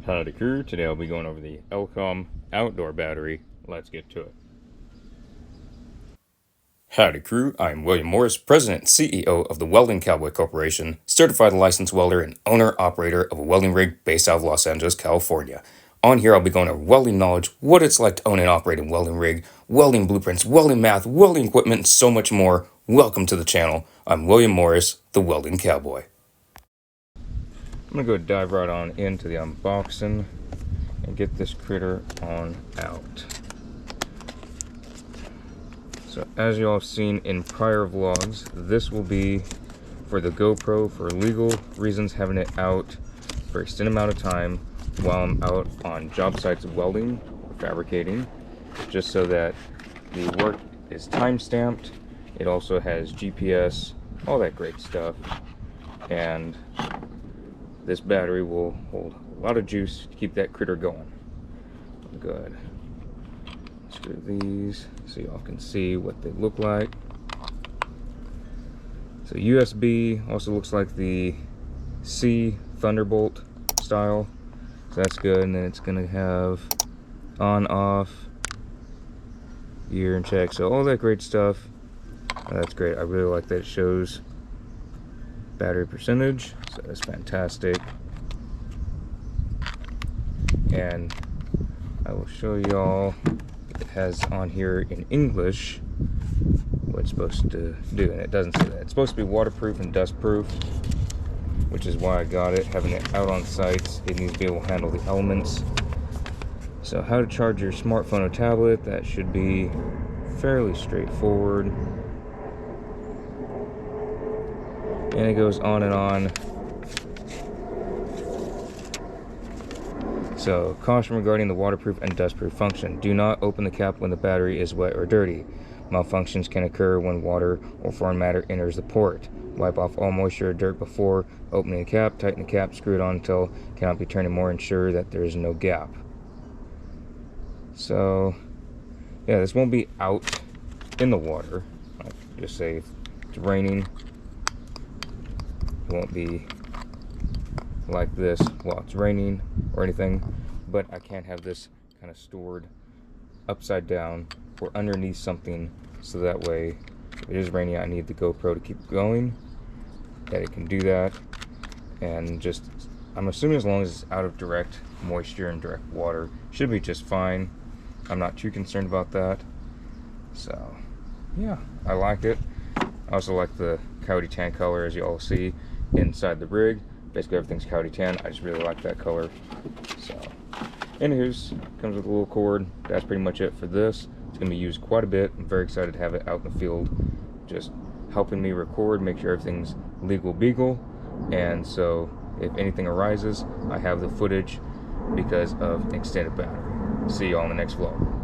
Howdy crew, today I'll be going over the Elcom outdoor battery. Let's get to it. Howdy crew, I'm William Morris, President and CEO of the Welding Cowboy Corporation, certified licensed welder and owner-operator of a welding rig based out of Los Angeles, California. On here I'll be going over welding knowledge, what it's like to own and operate a welding rig, welding blueprints, welding math, welding equipment, and so much more. Welcome to the channel. I'm William Morris, the Welding Cowboy. I'm going to go dive right on into the unboxing and get this critter on out. So as you all have seen in prior vlogs, this will be for the GoPro for legal reasons, having it out for an extended amount of time while I'm out on job sites welding or fabricating, just so that the work is time stamped. It also has GPS, all that great stuff, and this battery will hold a lot of juice to keep that critter going. Good. Screw these so y'all can see what they look like. So USB also looks like the C Thunderbolt style, so that's good. And then it's gonna have on, off, year and check, so all that great stuff. That's great. I really like that it shows battery percentage, so that's fantastic. And I will show y'all, it has on here in English what it's supposed to do, and it doesn't say that. It's supposed to be waterproof and dust proof, which is why I got it. Having it out on sites, it needs to be able to handle the elements. So how to charge your smartphone or tablet, that should be fairly straightforward. And it goes on and on. So, caution regarding the waterproof and dustproof function. Do not open the cap when the battery is wet or dirty. Malfunctions can occur when water or foreign matter enters the port. Wipe off all moisture or dirt before opening the cap. Tighten the cap, screw it on until it cannot be turned anymore. Ensure that there is no gap. So, yeah, this won't be out in the water. Like, just say if it's raining, it won't be like this while it's raining or anything, but I can't have this kind of stored upside down or underneath something, so that way if it is raining, I need the GoPro to keep going, that it can do that. And just, I'm assuming as long as it's out of direct moisture and direct water, should be just fine. I'm not too concerned about that. So yeah, I like it. I also like the coyote tan color, as you all see inside the rig. Basically everything's coyote tan. I just really like that color. So, anywho's, comes with a little cord. That's pretty much it for this. It's going to be used quite a bit. I'm very excited to have it out in the field, just helping me record, make sure everything's legal beagle. And so, if anything arises, I have the footage because of an extended battery. See you all in the next vlog.